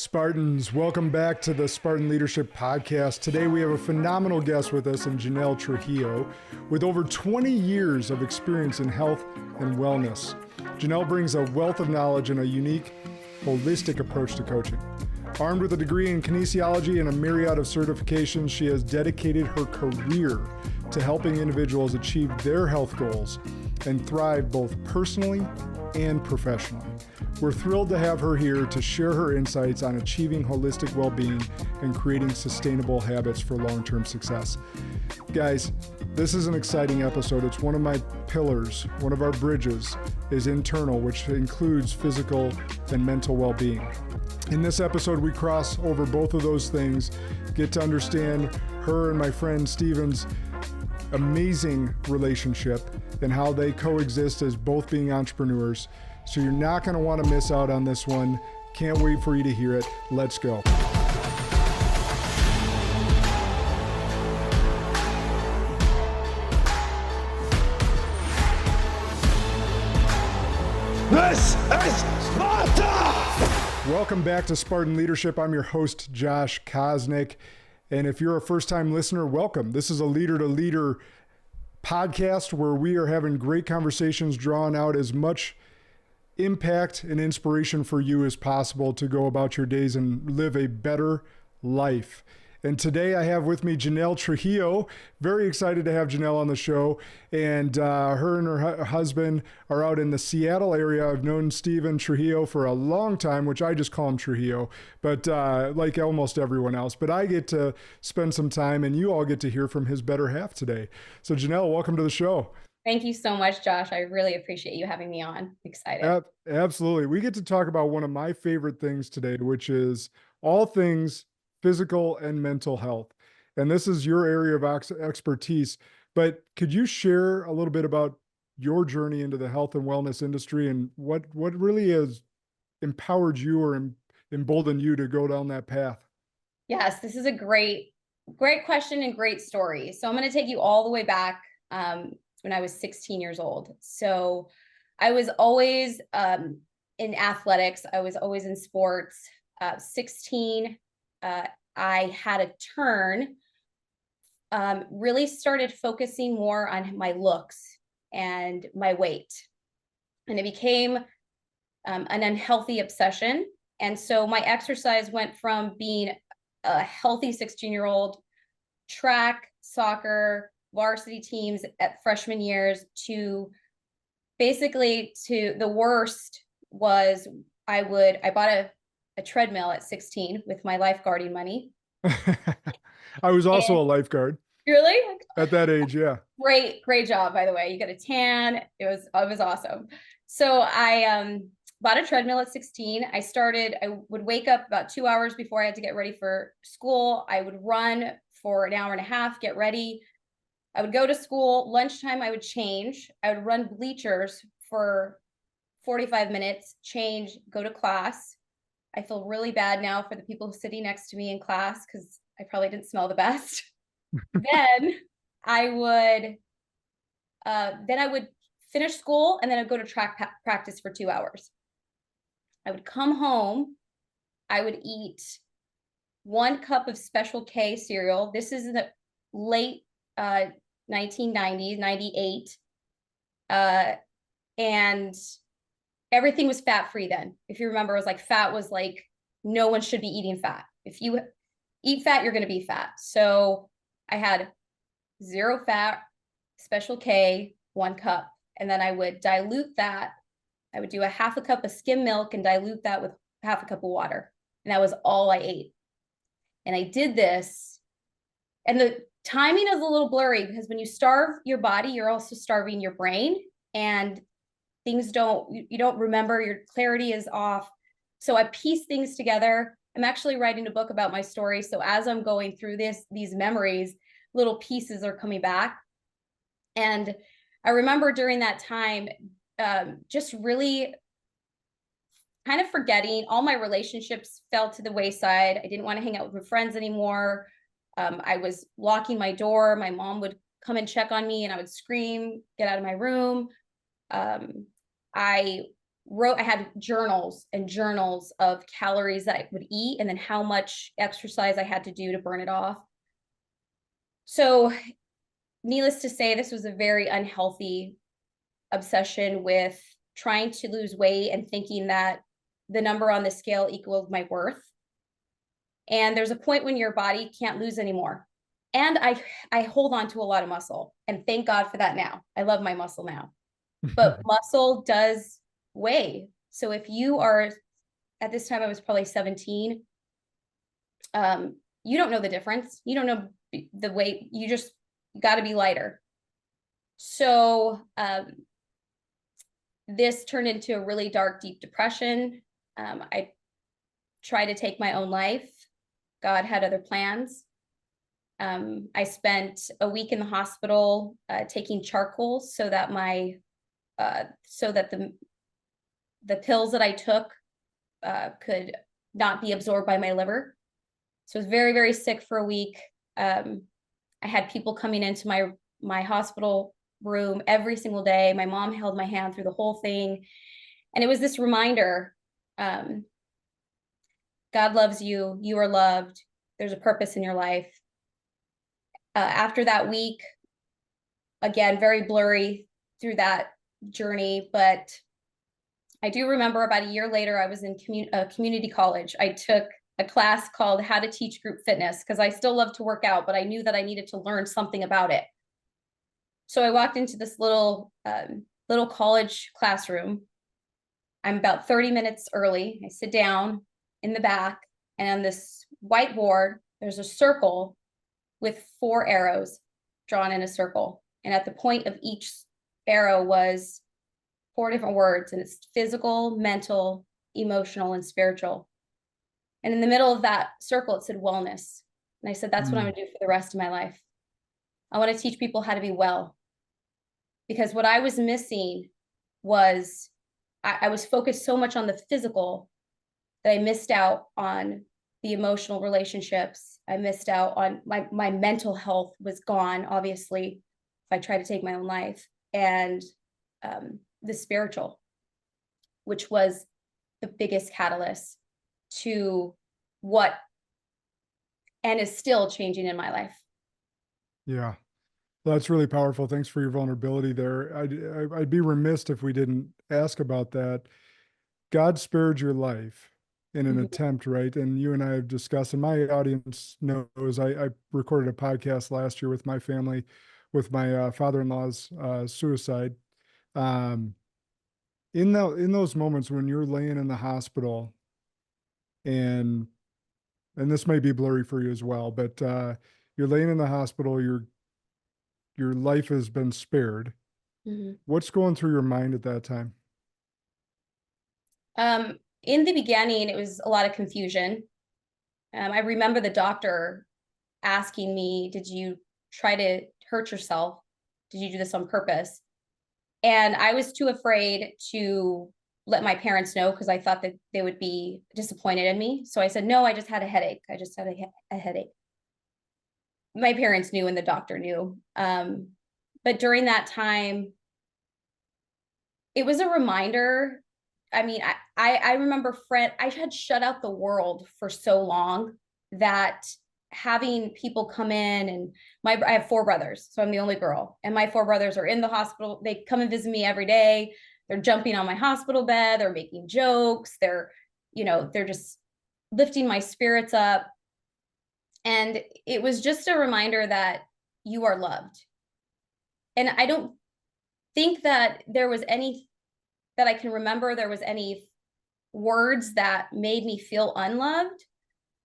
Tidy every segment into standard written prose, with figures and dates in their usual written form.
Spartans, welcome back to the Spartan Leadership Podcast. Today we have a phenomenal guest with us in Janelle Trujillo with over 20 years of experience in health and wellness. Janelle brings a wealth of knowledge and a unique, holistic approach to coaching. Armed with a degree in kinesiology and a myriad of certifications, she has dedicated her career to helping individuals achieve their health goals and thrive both personally and professionally. We're thrilled to have her here to share her insights on achieving holistic well-being and creating sustainable habits for long-term success. Guys, this is an exciting episode. It's one of my pillars. One of our bridges is internal, which includes physical and mental well-being. In this episode, we cross over both of those things, get to understand her and my friend Steven's amazing relationship and how they coexist as both being entrepreneurs. So you're not going to want to miss out on this one. Can't wait for you to hear it. Let's go. This is Sparta! Welcome back to Spartan Leadership. I'm your host, Josh Kosnick. And if you're a first-time listener, welcome. This is a leader-to-leader podcast where we are having great conversations, drawing out as much impact and inspiration for you as possible to go about your days and live a better life. And today I have with me Janelle Trujillo. Very excited to have Janelle on the show. And her and her husband are out in the Seattle area. I've known Steven Trujillo for a long time, which I just call him Trujillo, but like almost everyone else. But I get to spend some time and you all get to hear from his better half today. So Janelle, welcome to the show. Thank you so much, Josh. I really appreciate you having me on. Excited. Absolutely. We get to talk about one of my favorite things today, which is all things physical and mental health. And this is your area of expertise. But could you share a little bit about your journey into the health and wellness industry and what really has empowered you or emboldened you to go down that path? Yes, this is a great question and great story. So I'm going to take you all the way back when I was 16 years old. So I was always in athletics. I was always in sports. 16, I had a turn, really started focusing more on my looks and my weight. And it became an unhealthy obsession. And so my exercise went from being a healthy 16-year-old, track, soccer, varsity teams at freshman years, to basically to the worst was I bought a treadmill at 16 with my lifeguarding money. I was also a lifeguard. Really? At that age, yeah. Great job, by the way. You got a tan. It was awesome. So I bought a treadmill at 16. I would wake up about 2 hours before I had to get ready for school. I would run for an hour and a half, get ready. I would go to school. Lunchtime, I would change. I would run bleachers for 45 minutes, change, go to class. I feel really bad now for the people sitting next to me in class because I probably didn't smell the best. Then I would finish school and then I'd go to track practice for 2 hours. I would come home. I would eat 1 cup of Special K cereal. This is in the late 1990s, 98. And everything was fat-free then. If you remember, it was like fat was like, no one should be eating fat. If you eat fat, you're going to be fat. So I had 0 fat, Special K, 1 cup. And then I would dilute that. I would do a half a cup of skim milk and dilute that with half a cup of water. And that was all I ate. And I did this. And the timing is a little blurry because when you starve your body, you're also starving your brain. And you don't remember, your clarity is off. So I piece things together. I'm actually writing a book about my story. So as I'm going through these memories, little pieces are coming back. And I remember during that time, just really kind of forgetting. All my relationships fell to the wayside. I didn't want to hang out with my friends anymore. I was locking my door. My mom would come and check on me and I would scream, get out of my room. I I had journals and journals of calories that I would eat and then how much exercise I had to do to burn it off. So needless to say, this was a very unhealthy obsession with trying to lose weight and thinking that the number on the scale equaled my worth. And there's a point when your body can't lose anymore. And I hold on to a lot of muscle, and thank God for that now. I love my muscle now. But muscle does weigh. So if you are, at this time I was probably 17, you don't know the difference. You don't know the weight. You just got to be lighter. So this turned into a really dark, deep depression. I tried to take my own life. God had other plans. I spent a week in the hospital taking charcoal so that the pills that I took could not be absorbed by my liver. So I was very, very sick for a week. I had people coming into my hospital room every single day. My mom held my hand through the whole thing. And it was this reminder, God loves you. You are loved. There's a purpose in your life. After that week, again, very blurry through that journey, but I do remember about a year later, I was in community college. I took a class called How to Teach Group Fitness because I still love to work out, but I knew that I needed to learn something about it. So I walked into this little college classroom. I'm about 30 minutes early. I sit down in the back, and on this whiteboard, there's a circle with 4 arrows drawn in a circle. And at the point of each arrow was 4 different words, and it's physical, mental, emotional, and spiritual. And in the middle of that circle, it said wellness. And I said, that's what I'm gonna do for the rest of my life. I want to teach people how to be well. Because what I was missing was, I was focused so much on the physical that I missed out on the emotional relationships. I missed out on my mental health was gone, obviously, if I tried to take my own life. And the spiritual, which was the biggest catalyst to what and is still changing in my life. Yeah, that's really powerful. Thanks for your vulnerability there. I'd be remiss if we didn't ask about that. God spared your life in an attempt, right? And you and I have discussed, and my audience knows, I recorded a podcast last year with my family, with my father-in-law's suicide. In those moments when you're laying in the hospital, and this may be blurry for you as well, but you're laying in the hospital, your life has been spared. What's going through your mind at that time? In the beginning, it was a lot of confusion. I remember the doctor asking me, did you try to hurt yourself? Did you do this on purpose? And I was too afraid to let my parents know because I thought that they would be disappointed in me. So I said, no, I just had a headache. I just had a headache. My parents knew and the doctor knew. But during that time, it was a reminder. I mean, I remember I had shut out the world for so long that having people come in, and I have 4 brothers, so I'm the only girl, and my 4 brothers are in the hospital. They come and visit me every day. They're jumping on my hospital bed. They're making jokes. They're just lifting my spirits up. And it was just a reminder that you are loved. And I don't think that there was any that I can remember there was any words that made me feel unloved,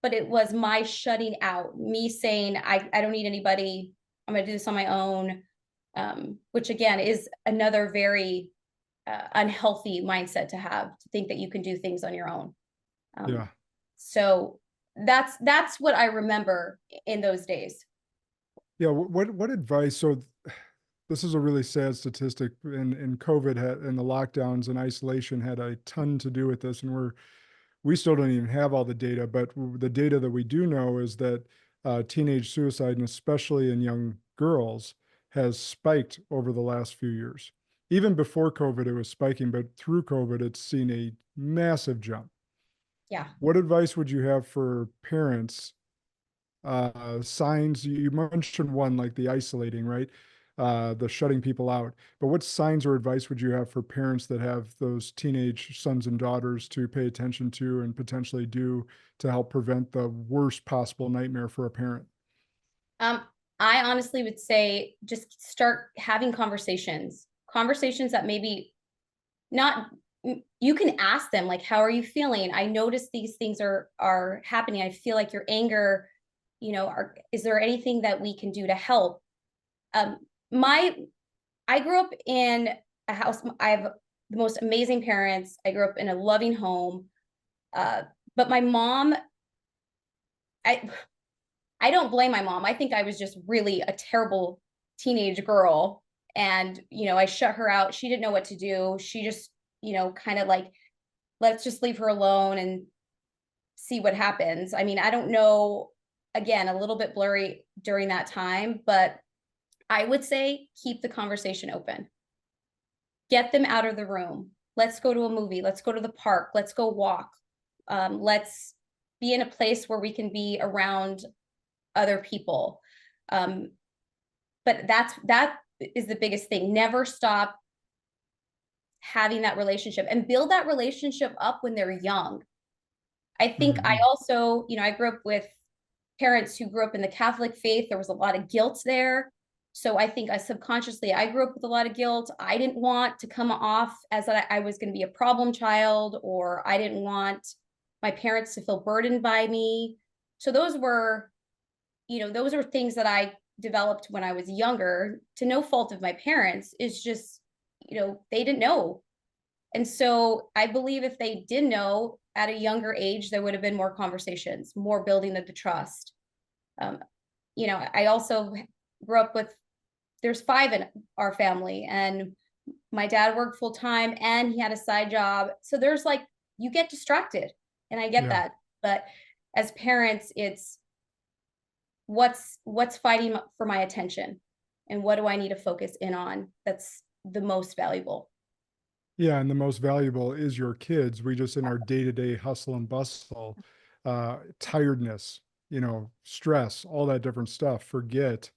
but it was my shutting out, me saying, I don't need anybody. I'm going to do this on my own, which again is another very unhealthy mindset to have, to think that you can do things on your own. Yeah. So that's what I remember in those days. Yeah. What advice? So this is a really sad statistic, and COVID and the lockdowns and isolation had a ton to do with this. And we still don't even have all the data, but the data that we do know is that teenage suicide, and especially in young girls, has spiked over the last few years. even before COVID, it was spiking, but through COVID, it's seen a massive jump. Yeah. What advice would you have for parents? Signs, you mentioned one, like the isolating, right? The shutting people out. But what signs or advice would you have for parents that have those teenage sons and daughters to pay attention to and potentially do to help prevent the worst possible nightmare for a parent? Um, I honestly would say just start having conversations that maybe not, you can ask them like, how are you feeling? I notice these things are happening. I feel like your anger, is there anything that we can do to help? My I grew up in a house. I have the most amazing parents. I grew up in a loving home. But my mom, I I don't blame my mom. I think I was just really a terrible teenage girl. And, I shut her out. She didn't know what to do. She just, kind of like, let's just leave her alone and see what happens. I mean, I don't know, again, a little bit blurry during that time, but I would say keep the conversation open. Get them out of the room. Let's go to a movie. Let's go to the park. Let's go walk. Let's be in a place where we can be around other people. But that is the biggest thing. Never stop having that relationship and build that relationship up when they're young. I think I also, I grew up with parents who grew up in the Catholic faith. There was a lot of guilt there. So I think subconsciously, I grew up with a lot of guilt. I didn't want to come off as that I was going to be a problem child, or I didn't want my parents to feel burdened by me. So those were things that I developed when I was younger, to no fault of my parents. Is just, they didn't know. And so I believe if they did know at a younger age, there would have been more conversations, more building of the trust. I also grew up with, there's 5 in our family, and my dad worked full time and he had a side job. So there's like, you get distracted, and I get that. But as parents, it's what's fighting for my attention, and what do I need to focus in on that's the most valuable. Yeah, and the most valuable is your kids. We just, in our day-to-day hustle and bustle, tiredness, stress, all that different stuff, forget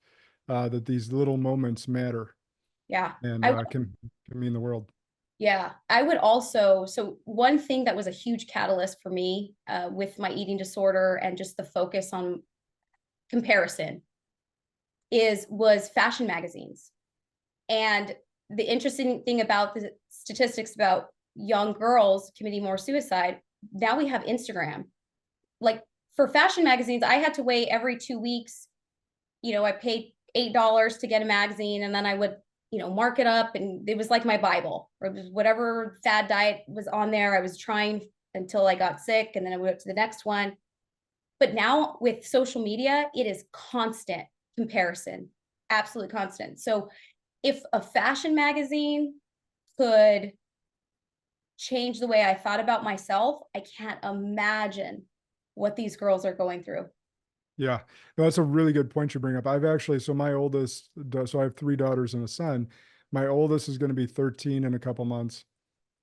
that these little moments matter Yeah. and can mean the world. Yeah, I would also, so one thing that was a huge catalyst for me with my eating disorder and just the focus on comparison was fashion magazines. And the interesting thing about the statistics about young girls committing more suicide, now we have Instagram. Like for fashion magazines, I had to wait every 2 weeks. I paid $8 to get a magazine, and then I would, mark it up, and it was like my Bible, or it was whatever fad diet was on there. I was trying until I got sick, and then I went to the next one. But now with social media, it is constant comparison, absolutely constant. So if a fashion magazine could change the way I thought about myself, I can't imagine what these girls are going through. Yeah, no, that's a really good point you bring up. I've actually, so my oldest, so I have 3 daughters and a son. My oldest is going to be 13 in a couple months,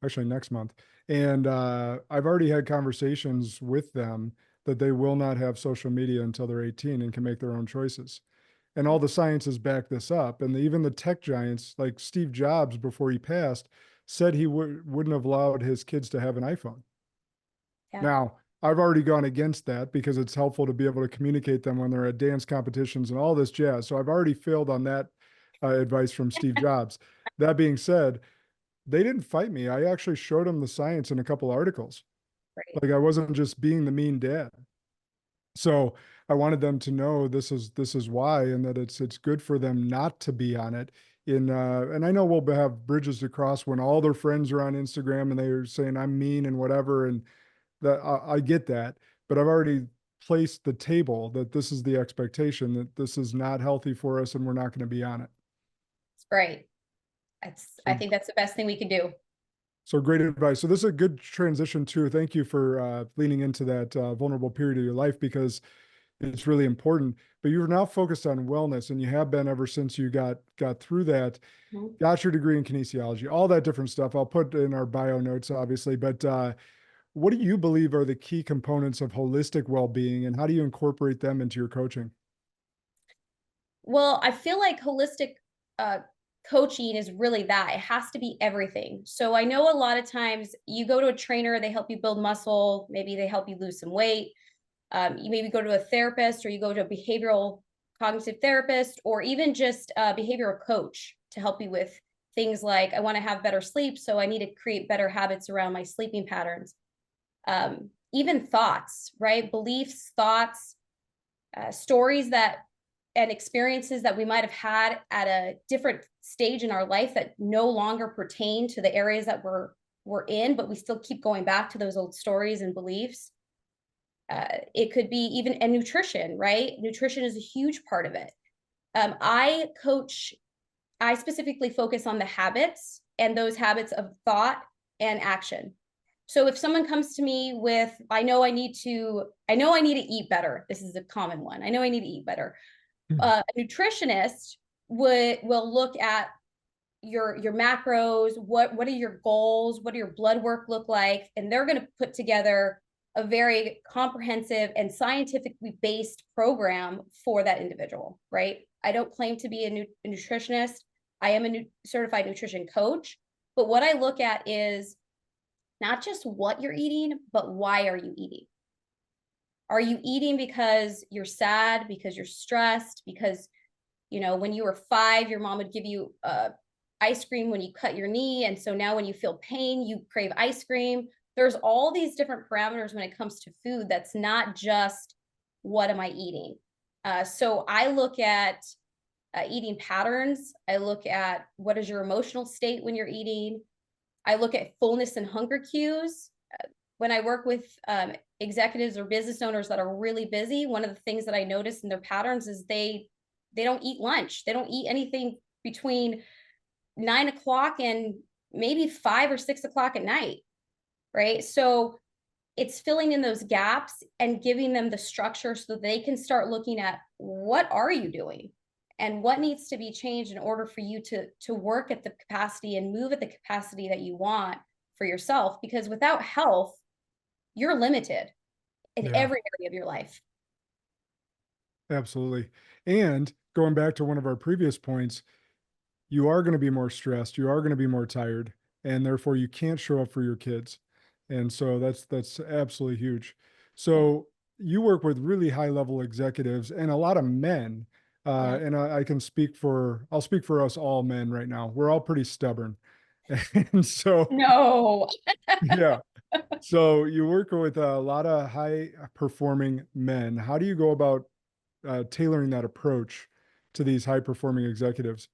actually next month. And I've already had conversations with them that they will not have social media until they're 18 and can make their own choices. And all the sciences back this up. And even the tech giants, like Steve Jobs, before he passed, said he wouldn't have allowed his kids to have an iPhone. Yeah. Now, I've already gone against that because it's helpful to be able to communicate them when they're at dance competitions and all this jazz. So I've already failed on that advice from Steve Jobs. That being said, they didn't fight me. I actually showed them the science in a couple articles. Right. Like I wasn't just being the mean dad. So I wanted them to know this is why, and that it's good for them not to be on it. And I know we'll have bridges to cross when all their friends are on Instagram and they're saying I'm mean and whatever, and that I get that, but I've already placed the table that this is the expectation, that this is not healthy for us and we're not going to be on it. It's great. I think that's the best thing we can do. So great advice. So this is a good transition too. Thank you for leaning into that vulnerable period of your life, because it's really important. But you're now focused on wellness, and you have been ever since you got through that. Mhm. Got your degree in kinesiology, all that different stuff. I'll put in our bio notes, obviously. But what do you believe are the key components of holistic well-being, and how do you incorporate them into your coaching? Well, I feel like holistic uh, coaching is really that. It has to be everything. So I know a lot of times you go to a trainer, they help you build muscle, maybe they help you lose some weight. You maybe go to a therapist, or you go to a behavioral cognitive therapist, or even just a behavioral coach to help you with things like, I want to have better sleep, so I need to create better habits around my sleeping patterns. Even thoughts, right? Beliefs, thoughts, stories that and experiences that we might have had at a different stage in our life that no longer pertain to the areas that we're in, but we still keep going back to those old stories and beliefs. It could be even and nutrition, right? Nutrition is a huge part of it. I coach, I specifically focus on the habits and those habits of thought and action. So if someone comes to me with, I know I need to eat better. This is a common one. I know I need to eat better. A nutritionist will look at your macros, what are your goals, what do your blood work look like, and they're going to put together a very comprehensive and scientifically based program for that individual, right? I don't claim to be a nutritionist. I am a certified nutrition coach, but what I look at is not just what you're eating, but why are you eating? Are you eating because you're sad, because you're stressed, because when you were 5, your mom would give you ice cream when you cut your knee, and so now when you feel pain, you crave ice cream. There's all these different parameters when it comes to food. That's not just what am I eating. So I look at eating patterns. I look at what is your emotional state when you're eating. I look at fullness and hunger cues. When I work with executives or business owners that are really busy, one of the things that I notice in their patterns is they don't eat lunch. They don't eat anything between 9 o'clock and maybe 5 or 6 o'clock at night, right? So it's filling in those gaps and giving them the structure so that they can start looking at, what are you doing and what needs to be changed in order for you to work at the capacity and move at the capacity that you want for yourself. Because without health, you're limited in Yeah, every area of your life. absolutely. And going back to one of our previous points, you are going to be more stressed, you are going to be more tired, and therefore you can't show up for your kids. And so that's absolutely huge. Yeah. So you work with really high level executives and a lot of men. Yeah. And I can I'll speak for us all men right now. We're all pretty stubborn. And so, No. yeah. So you work with a lot of high performing men. How do you go about tailoring that approach to these high performing executives?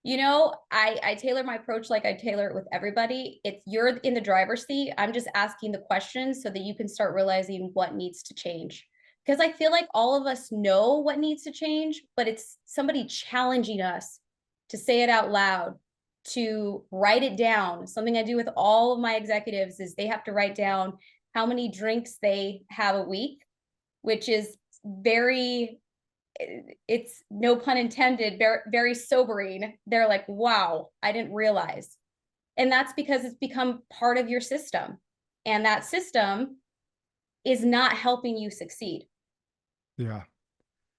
I tailor my approach like I tailor it with everybody. It's you're in the driver's seat. I'm just asking the questions so that you can start realizing what needs to change. Because I feel like all of us know what needs to change, but it's somebody challenging us to say it out loud, to write it down. Something I do with all of my executives is they have to write down how many drinks they have a week, which is very, it's no pun intended, very, very sobering. They're like, wow, I didn't realize. And that's because it's become part of your system. And that system is not helping you succeed. Yeah.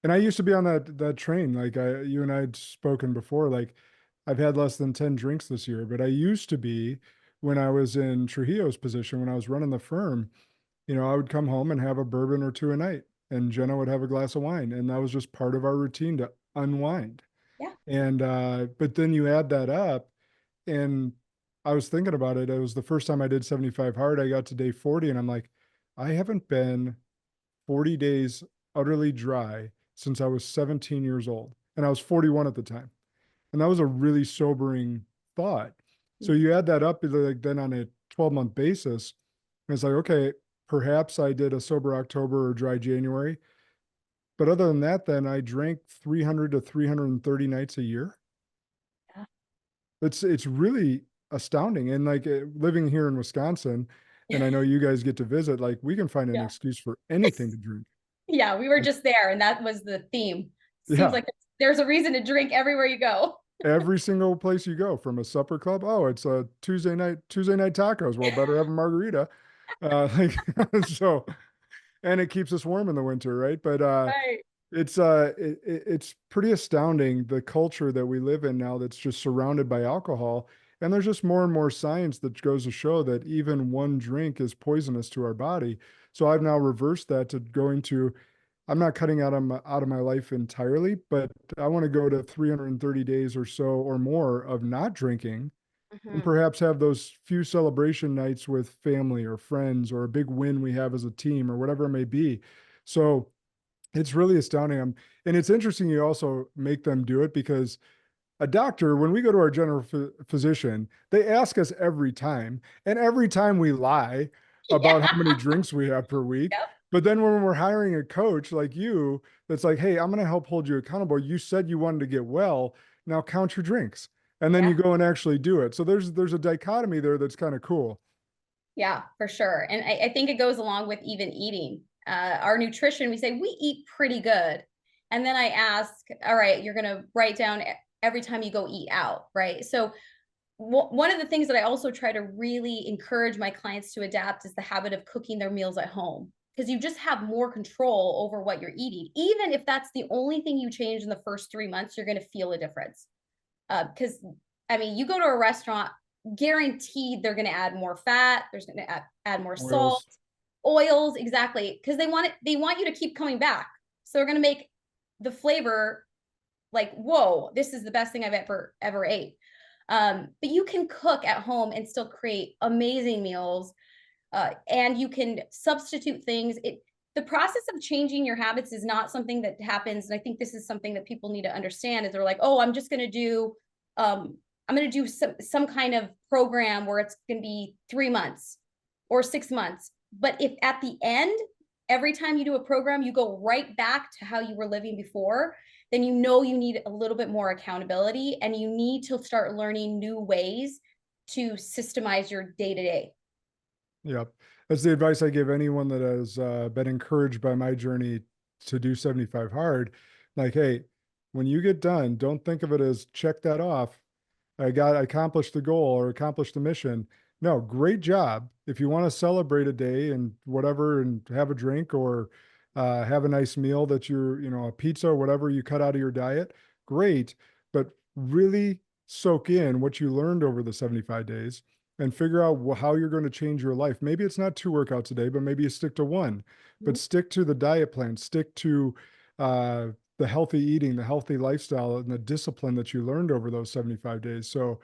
And I used to be on that train. Like you and I had spoken before, like I've had less than 10 drinks this year, but I used to be when I was in Trujillo's position, when I was running the firm, I would come home and have a bourbon or two a night, and Jenna would have a glass of wine. And that was just part of our routine to unwind. Yeah. And, but then you add that up, and I was thinking about it. It was the first time I did 75 hard. I got to day 40 and I'm like, I haven't been 40 days utterly dry since I was 17 years old. And I was 41 at the time. And that was a really sobering thought. So you add that up like then on a 12-month basis, and it's like, okay, perhaps I did a sober October or dry January. But other than that, then I drank 300 to 330 nights a year. Yeah. It's really astounding. And like living here in Wisconsin, and I know you guys get to visit, like we can find an Yeah. excuse for anything to drink. Yeah, we were just there, and that was the theme. Seems Yeah. like there's a reason to drink everywhere you go. Every single place you go, from a supper club. Oh, it's a Tuesday night tacos. Well, better have a margarita. Like, so, and it keeps us warm in the winter, right? But Right. it's pretty astounding, the culture that we live in now that's just surrounded by alcohol. And there's just more and more science that goes to show that even one drink is poisonous to our body. So I've now reversed that to going to, I'm not cutting out of my life entirely, but I want to go to 330 days or so or more of not drinking, and Mhm. perhaps have those few celebration nights with family or friends, or a big win we have as a team, or whatever it may be. So it's really astounding. And it's interesting you also make them do it, because a doctor, when we go to our general physician, they ask us every time, and every time we lie about Yeah. how many drinks we have per week. Yep. But then when we're hiring a coach like you, that's like, hey, I'm going to help hold you accountable. You said you wanted to get well. Now count your drinks. And then Yeah. you go and actually do it. So there's a dichotomy there that's kind of cool. Yeah, for sure. And I think it goes along with even eating. Our nutrition, we say we eat pretty good. And then I ask, all right, you're going to write down every time you go eat out, right? So one of the things that I also try to really encourage my clients to adapt is the habit of cooking their meals at home, because you just have more control over what you're eating. Even if that's the only thing you change in the first 3 months, you're going to feel a difference. Because I mean, you go to a restaurant, guaranteed they're going to add more fat. There's going to add more salt, Oils. oils, exactly, because they want you to keep coming back. So they're going to make the flavor like, whoa, this is the best thing I've ever ate. But you can cook at home and still create amazing meals, and you can substitute things. The process of changing your habits is not something that happens, and I think this is something that people need to understand. Is they're like, oh, I'm just going to do, I'm going to do some kind of program where it's going to be 3 months or 6 months. But if at the end, every time you do a program, you go right back to how you were living before, then you know you need a little bit more accountability, and you need to start learning new ways to systemize your day to day. Yep. That's the advice I give anyone that has been encouraged by my journey to do 75 hard. Like, hey, when you get done, don't think of it as check that off. I accomplished the goal or accomplished the mission. No, great job. If you want to celebrate a day and whatever, and have a drink, or have a nice meal that a pizza or whatever you cut out of your diet, great. But really soak in what you learned over the 75 days, and figure out how you're going to change your life. Maybe it's not 2 workouts a day, but maybe you stick to one, but stick to the diet plan, stick to uh, the healthy eating, the healthy lifestyle, and the discipline that you learned over those 75 days. So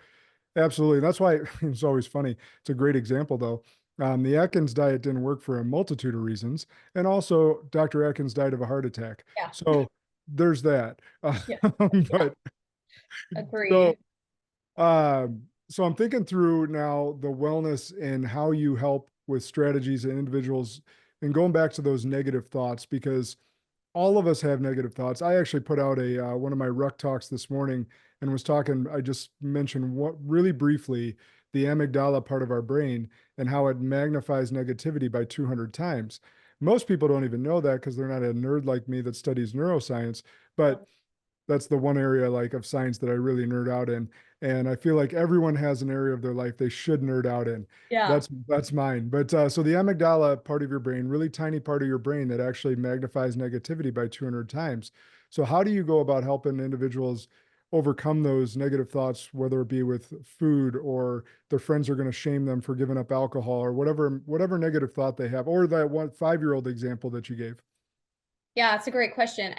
absolutely. That's why it's always funny. It's a great example though. The Atkins diet didn't work for a multitude of reasons. And also Dr. Atkins died of a heart attack. Yeah. So there's that. Yeah. But so, Agreed. so I'm thinking through now the wellness and how you help with strategies and individuals, and going back to those negative thoughts, because all of us have negative thoughts. I actually put out one of my ruck talks this morning, and was talking, I just mentioned what really briefly the amygdala part of our brain, and how it magnifies negativity by 200 times. Most people don't even know that, because they're not a nerd like me that studies neuroscience, but that's the one area like of science that I really nerd out in. And I feel like everyone has an area of their life they should nerd out in. Yeah. That's mine. But so the amygdala part of your brain, really tiny part of your brain that actually magnifies negativity by 200 times. So how do you go about helping individuals overcome those negative thoughts, whether it be with food, or their friends are going to shame them for giving up alcohol, or whatever negative thought they have, or that 5-year-old example that you gave? Yeah, it's a great question.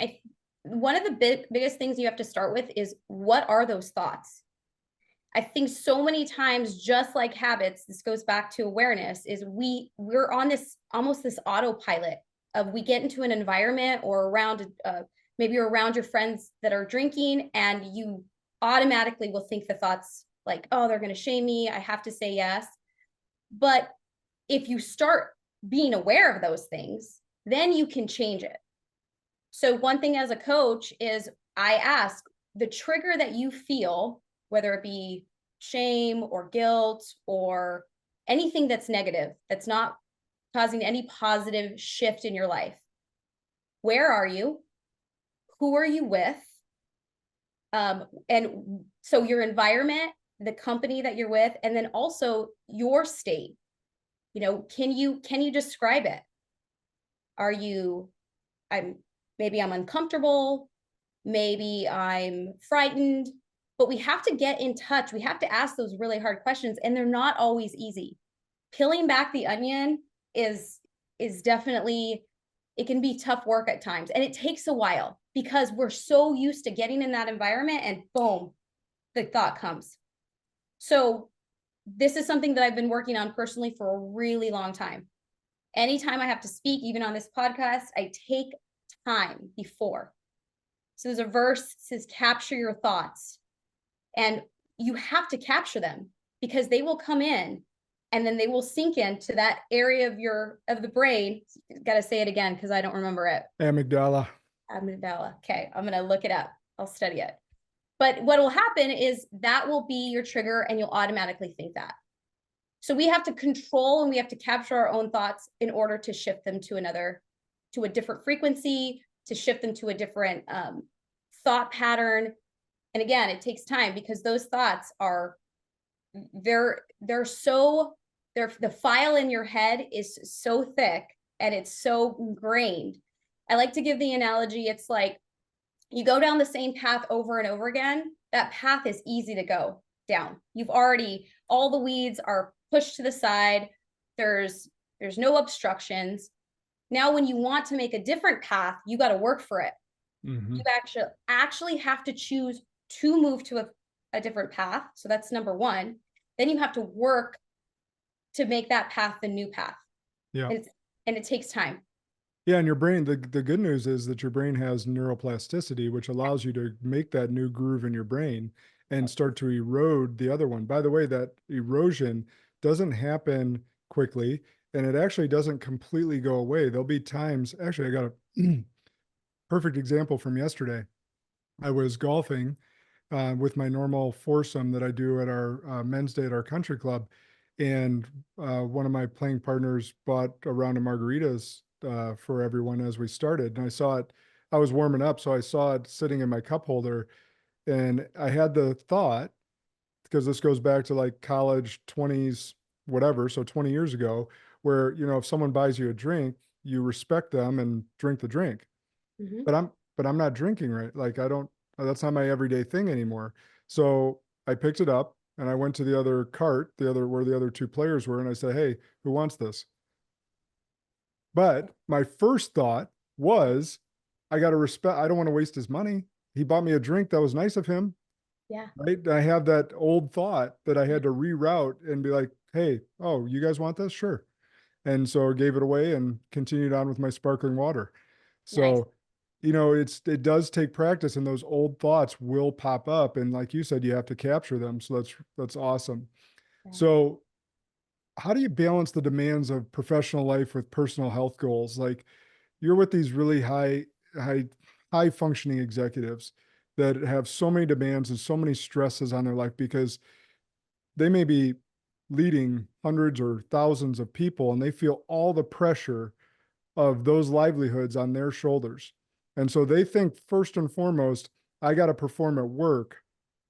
One of the biggest things you have to start with is, what are those thoughts? I think so many times, just like habits, this goes back to awareness, is we're on this almost this autopilot of, we get into an environment or around maybe you're around your friends that are drinking, and you automatically will think the thoughts like, oh, they're going to shame me, I have to say yes. But if you start being aware of those things, then you can change it. So one thing as a coach is, I ask, the trigger that you feel, whether it be shame or guilt or anything that's negative, that's not causing any positive shift in your life, where are you? Who are you with? And so your environment, the company that you're with, and then also your state. You know, can you describe it? Are you, maybe I'm uncomfortable, maybe I'm frightened, but we have to get in touch. We have to ask those really hard questions, and they're not always easy. Peeling back the onion is definitely, it can be tough work at times, and it takes a while because we're so used to getting in that environment and boom, the thought comes. So this is something that I've been working on personally for a really long time. Anytime I have to speak, even on this podcast, I take time before. So there's a verse that says, capture your thoughts. And you have to capture them because they will come in and then they will sink into that area of the brain. Got to say it again because I don't remember it. Amygdala. Okay, I'm going to look it up. I'll study it. But what will happen is that will be your trigger and you'll automatically think that. So we have to control and we have to capture our own thoughts in order to shift them to a different frequency, to shift them to a different thought pattern. And again, it takes time because those thoughts are, the file in your head is so thick and it's so ingrained. I like to give the analogy, it's like you go down the same path over and over again. That path is easy to go down. All the weeds are pushed to the side. There's no obstructions. Now, when you want to make a different path, you got to work for it. Mm-hmm. You actually have to choose to move to a different path. So that's number one. Then you have to work to make that path the new path. Yeah. And it takes time. Yeah, and your brain, the good news is that your brain has neuroplasticity, which allows you to make that new groove in your brain and start to erode the other one. By the way, that erosion doesn't happen quickly, and it actually doesn't completely go away. There'll be times, actually, I got a perfect example from yesterday. I was golfing with my normal foursome that I do at our men's day at our country club. And one of my playing partners bought a round of margaritas for everyone as we started. And I saw it, I was warming up, so I saw it sitting in my cup holder. And I had the thought, because this goes back to like college, 20s, whatever, so 20 years ago, where, you know, if someone buys you a drink, you respect them and drink the drink. Mm-hmm. But I'm not drinking, right? Like that's not my everyday thing anymore. So I picked it up and I went to the other cart, where the other two players were, and I said, "Hey, who wants this?" But my first thought was, I got to respect, I don't want to waste his money. He bought me a drink. That was nice of him. Yeah. Right. I have that old thought that I had to reroute and be like, "Hey, oh, you guys want this? Sure." And so I gave it away and continued on with my sparkling water. So, nice. You know, it does take practice, and those old thoughts will pop up. And like you said, you have to capture them. So that's awesome. Yeah. So how do you balance the demands of professional life with personal health goals? Like, you're with these really high functioning executives that have so many demands and so many stresses on their life because they may be leading hundreds or thousands of people, and they feel all the pressure of those livelihoods on their shoulders. And so they think first and foremost, I got to perform at work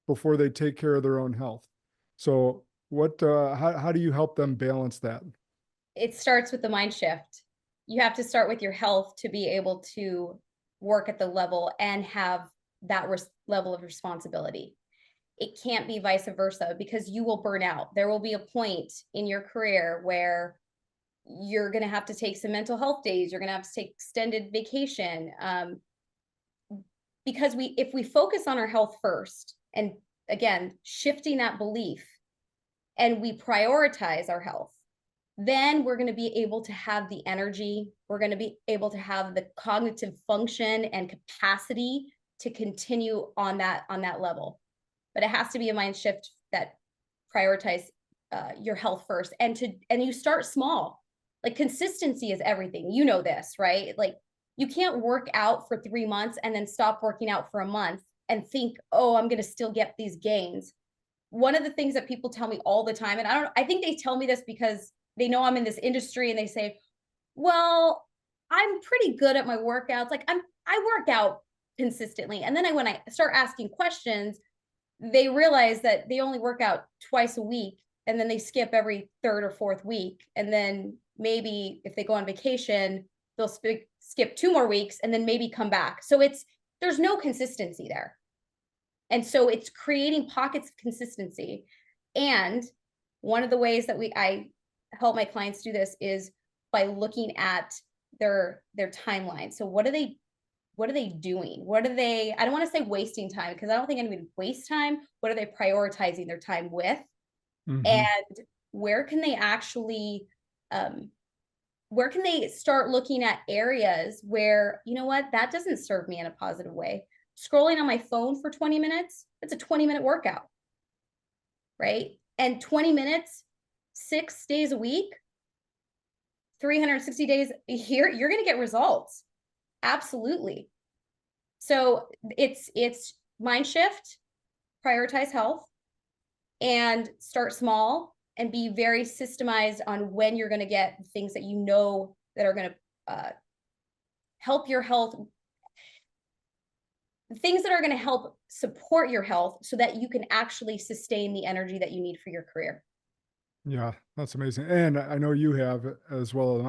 before they take care of their own health. So how do you help them balance that? It starts with the mind shift. You have to start with your health to be able to work at the level and have that level of responsibility. It can't be vice versa because you will burn out. There will be a point in your career where you're going to have to take some mental health days. You're going to have to take extended vacation. Because if we focus on our health first, and again, shifting that belief, and we prioritize our health, then we're going to be able to have the energy. We're going to be able to have the cognitive function and capacity to continue on that level. But it has to be a mind shift that prioritize your health first, and you start small. Like, consistency is everything. You know this, right? Like, you can't work out for 3 months and then stop working out for a month and think, oh, I'm going to still get these gains. One of the things that people tell me all the time, and I think they tell me this because they know I'm in this industry, and they say, well, I'm pretty good at my workouts. Like I work out consistently. And then when I start asking questions, they realize that they only work out twice a week, and then they skip every third or fourth week. And then maybe if they go on vacation, they'll skip 2 more weeks and then maybe come back. So there's no consistency there. And so it's creating pockets of consistency. And one of the ways that I help my clients do this is by looking at their timeline. So what are they doing? I don't want to say wasting time, because I don't think anybody wastes time. What are they prioritizing their time with? Mm-hmm. And where can they actually, where can they start looking at areas where, you know what, that doesn't serve me in a positive way. Scrolling on my phone for 20 minutes, it's a 20-minute workout, right? And 20 minutes, 6 days a week, 360 days a year, you're going to get results. Absolutely. So it's mind shift, prioritize health, and start small, and be very systemized on when you're going to get things that you know that are going to help your health, things that are going to help support your health so that you can actually sustain the energy that you need for your career. Yeah, that's amazing. And I know you have, as well as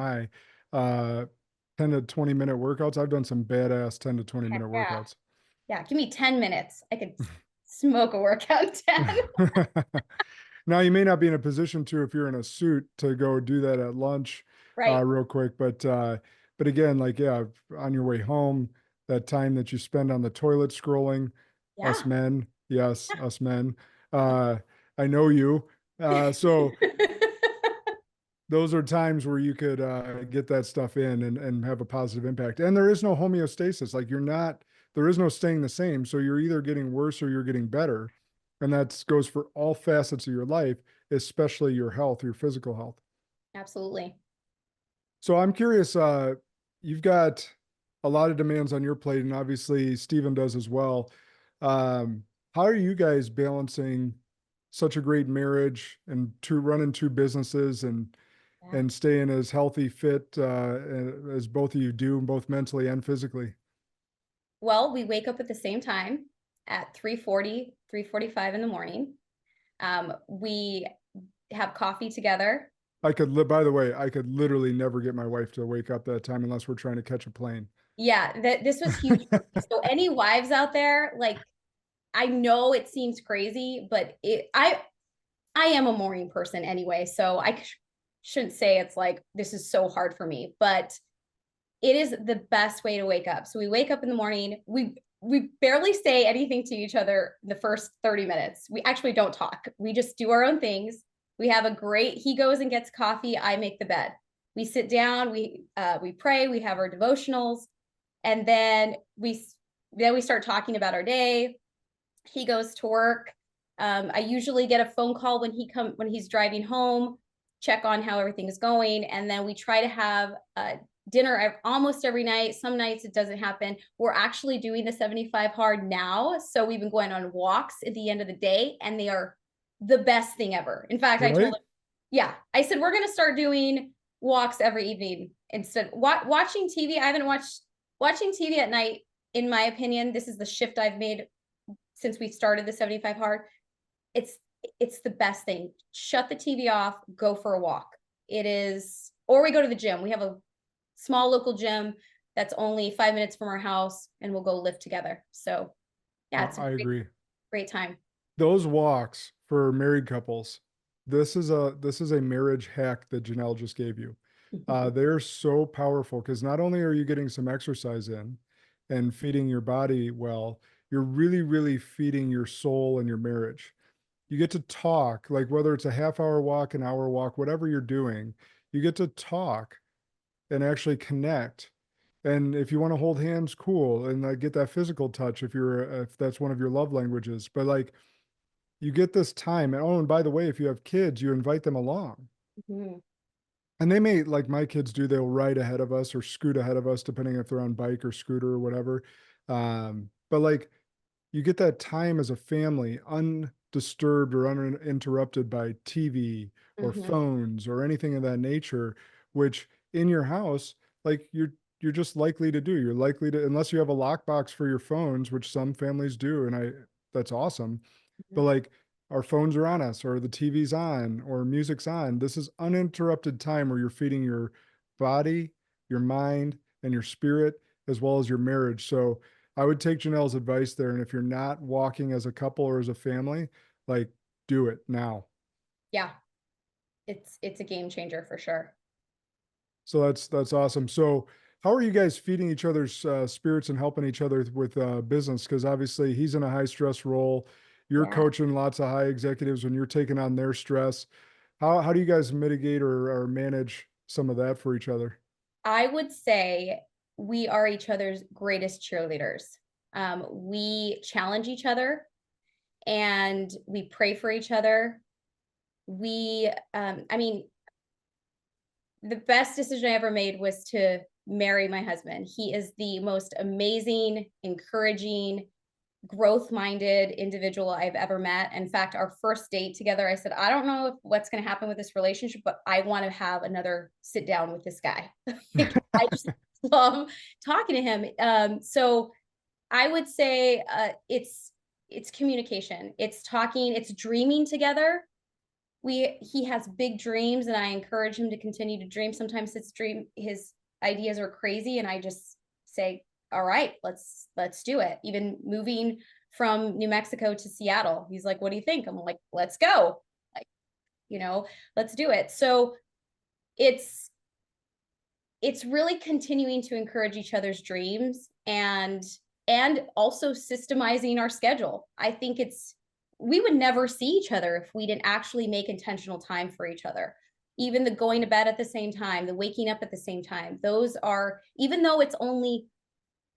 I, 10 to 20 minute workouts. I've done some badass 10 to 20 minute workouts. Yeah, give me 10 minutes. I could smoke a workout 10. Now, you may not be in a position to, if you're in a suit, to go do that at lunch, Right. real quick. But again, like, yeah, on your way home, that time that you spend on the toilet scrolling, us Yeah. men, yes, us men, I know you. So those are times where you could get that stuff in and have a positive impact. And there is no homeostasis. Like, there is no staying the same. So you're either getting worse or you're getting better. And that goes for all facets of your life, especially your health, your physical health. Absolutely. So I'm curious, you've got a lot of demands on your plate, and obviously Stephen does as well. How are you guys balancing such a great marriage and running 2 businesses and staying as healthy, fit, as both of you do, both mentally and physically? Well, we wake up at the same time at 3:40, 3:45 in the morning. We have coffee together. By the way, I could literally never get my wife to wake up that time unless we're trying to catch a plane. Yeah, this was huge. So any wives out there, like, I know it seems crazy, but I am a morning person anyway, so I shouldn't say it's like this is so hard for me, but it is the best way to wake up. So we wake up in the morning. We barely say anything to each other the first 30 minutes. We actually don't talk. We just do our own things. He goes and gets coffee. I make the bed. We sit down, we pray, we have our devotionals, and then we start talking about our day. He goes to work. I usually get a phone call when he's driving home, check on how everything is going, and then we try to have dinner almost every night. Some nights it doesn't happen. We're actually doing the 75 hard now, so we've been going on walks at the end of the day, and they are the best thing ever. In fact, I told him, yeah, I said we're going to start doing walks every evening instead of watching TV. I haven't watching TV at night. In my opinion, this is the shift I've made since we started the 75 hard. It's the best thing. Shut the TV off, go for a walk. Or we go to the gym. We have a small local gym that's only 5 minutes from our house, and we'll go lift together. So yeah, I agree. Great time. Those walks for married couples, this is a marriage hack that Janelle just gave you. They're so powerful, because not only are you getting some exercise in and feeding your body well, you're really, really feeding your soul and your marriage. You get to talk, like whether it's a half-hour walk, an hour walk, whatever you're doing, you get to talk and actually connect. And if you want to hold hands, cool, and get that physical touch if that's one of your love languages. But like, you get this time, and by the way, if you have kids, you invite them along. Mm-hmm. And they may, like my kids do, they'll ride ahead of us or scoot ahead of us, depending if they're on bike or scooter or whatever. But like, you get that time as a family, undisturbed or uninterrupted by TV or phones or anything of that nature, which in your house, like, you're just likely to do. You're likely to, unless you have a lockbox for your phones, which some families do, and that's awesome. But like our phones are on us, or the TV's on, or music's on. This is uninterrupted time where you're feeding your body, your mind, and your spirit, as well as your marriage. So I would take Janelle's advice there. And if you're not walking as a couple or as a family, like do it now. Yeah, it's a game changer for sure. So that's awesome. So how are you guys feeding each other's spirits and helping each other with business? Because obviously he's in a high stress role. You're Yeah. coaching lots of high executives when you're taking on their stress. How do you guys mitigate or manage some of that for each other? I would say we are each other's greatest cheerleaders. We challenge each other and we pray for each other. I mean, the best decision I ever made was to marry my husband. He is the most amazing, encouraging, growth-minded individual I've ever met. In fact, our first date together, I said, I don't know what's going to happen with this relationship, but I want to have another sit down with this guy. I just love talking to him. So I would say it's communication, it's talking, it's dreaming together. He has big dreams and I encourage him to continue to dream. Sometimes his ideas are crazy and I just say, all right, let's do it. Even moving from New Mexico to Seattle, he's like, what do you think? I'm like, let's go. Like, let's do it. So it's really continuing to encourage each other's dreams and also systemizing our schedule. I think we would never see each other if we didn't actually make intentional time for each other. Even the going to bed at the same time, the waking up at the same time, those are, even though it's only,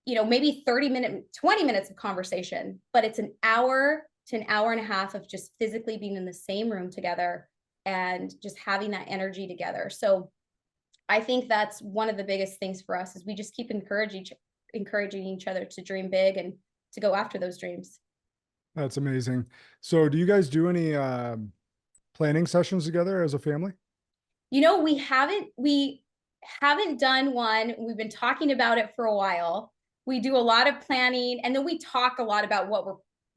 maybe 20 minutes of conversation, but it's an hour to an hour and a half of just physically being in the same room together and just having that energy together. So I think that's one of the biggest things for us is we just keep encouraging each other to dream big and to go after those dreams. That's amazing. So do you guys do any planning sessions together as a family? We haven't done one. We've been talking about it for a while. We do a lot of planning and then we talk a lot about what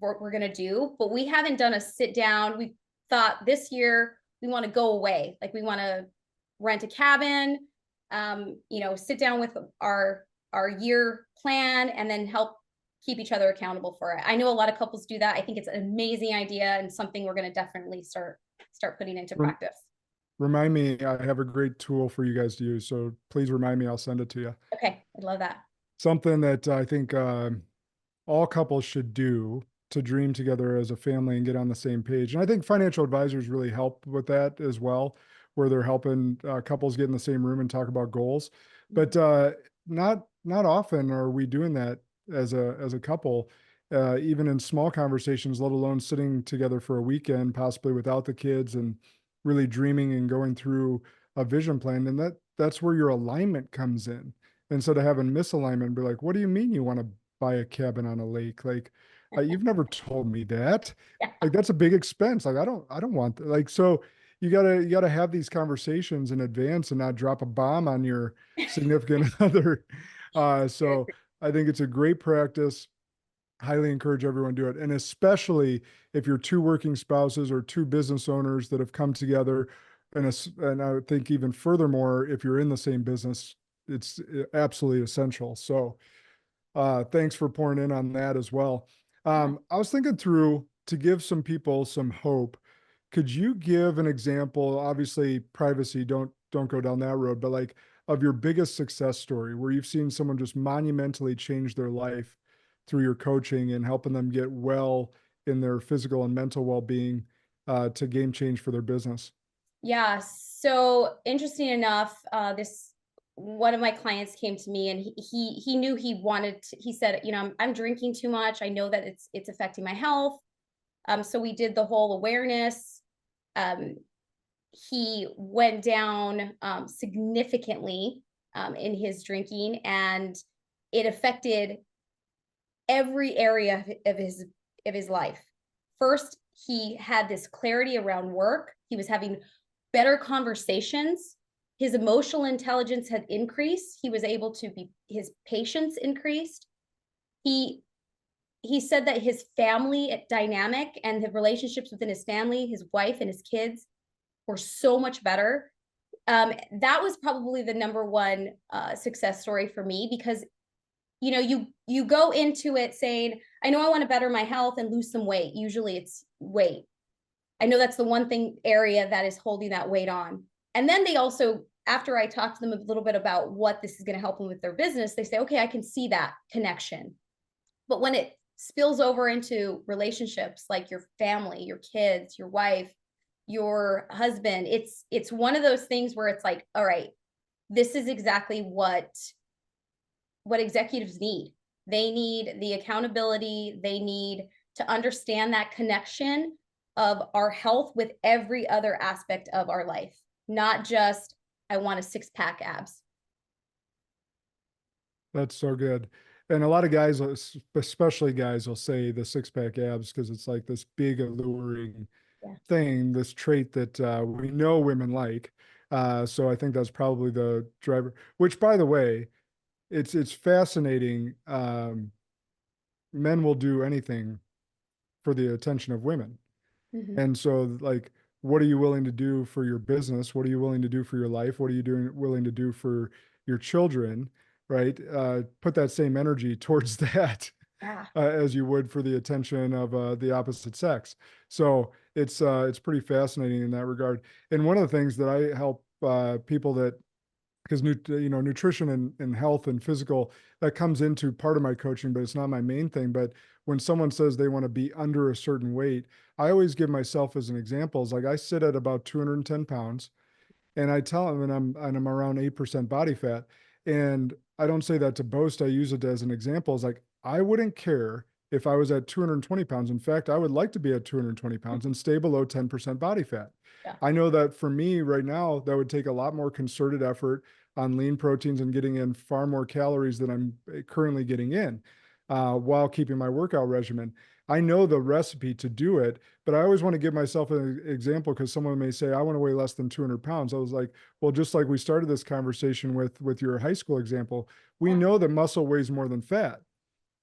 we're going to do, but we haven't done a sit down. We thought this year we want to go away. Like we want to rent a cabin, sit down with our year plan and then help keep each other accountable for it. I know a lot of couples do that. I think it's an amazing idea and something we're going to definitely start putting into practice. Remind me, I have a great tool for you guys to use. So please remind me, I'll send it to you. Okay. I love that. Something that I think all couples should do to dream together as a family and get on the same page. And I think financial advisors really help with that as well, where they're helping couples get in the same room and talk about goals. But not often are we doing that as a couple, even in small conversations, let alone sitting together for a weekend, possibly without the kids, and really dreaming and going through a vision plan. And that's where your alignment comes in. Instead of having misalignment, be like, what do you mean you want to buy a cabin on a lake? Like, you've never told me that. Yeah. Like, that's a big expense. Like, I don't want that. Like, so you gotta have these conversations in advance and not drop a bomb on your significant other. So I think it's a great practice. Highly encourage everyone to do it. And especially if you're two working spouses or two business owners that have come together. And I would think even furthermore, if you're in the same business, it's absolutely essential. So thanks for pouring in on that as well. I was thinking through to give some people some hope. Could you give an example? Obviously, privacy, don't go down that road, but like of your biggest success story where you've seen someone just monumentally change their life through your coaching and helping them get well in their physical and mental well-being to game change for their business. Yeah. So interesting enough, one of my clients came to me and he knew he said, I'm drinking too much. I know that it's affecting my health. So we did the whole awareness. He went down significantly in his drinking and it affected every area of his life. First, he had this clarity around work. He was having better conversations his emotional intelligence had increased. He was able to be, his patience increased. He said that his family dynamic and the relationships within his family, his wife and his kids, were so much better. That was probably the number one success story for me, because you go into it saying, I know I want to better my health and lose some weight. Usually it's weight. I know that's the one thing area that is holding that weight on. And then they also, after I talk to them a little bit about what this is going to help them with their business, they say, okay, I can see that connection. But when it spills over into relationships, like your family, your kids, your wife, your husband, it's one of those things where it's like, all right, this is exactly what executives need. They need the accountability. They need to understand that connection of our health with every other aspect of our life, not just, I want a six-pack abs. That's so good. And a lot of guys, especially guys, will say the six-pack abs because it's like this big alluring thing, this trait that we know women like. So I think that's probably the driver, which, by the way, it's fascinating. Men will do anything for the attention of women. Mm-hmm. And so, like, what are you willing to do for your business? What are you willing to do for your life? What are you willing to do for your children? Right? Put that same energy towards that as you would for the attention of the opposite sex. So it's pretty fascinating in that regard. And one of the things that I help people that, because nutrition and health and physical, that comes into part of my coaching, but it's not my main thing. But when someone says they want to be under a certain weight, I always give myself as an example. It's like I sit at about 210 pounds, and I tell them, and I'm around 8% body fat, and I don't say that to boast. I use it as an example. It's like, I wouldn't care if I was at 220 pounds. In fact, I would like to be at 220 pounds and stay below 10% body fat. Yeah. I know that for me right now, that would take a lot more concerted effort on lean proteins and getting in far more calories than I'm currently getting in while keeping my workout regimen. I know the recipe to do it, but I always want to give myself an example, because someone may say, I want to weigh less than 200 pounds. I was like, well, just like we started this conversation with your high school example, we know that muscle weighs more than fat.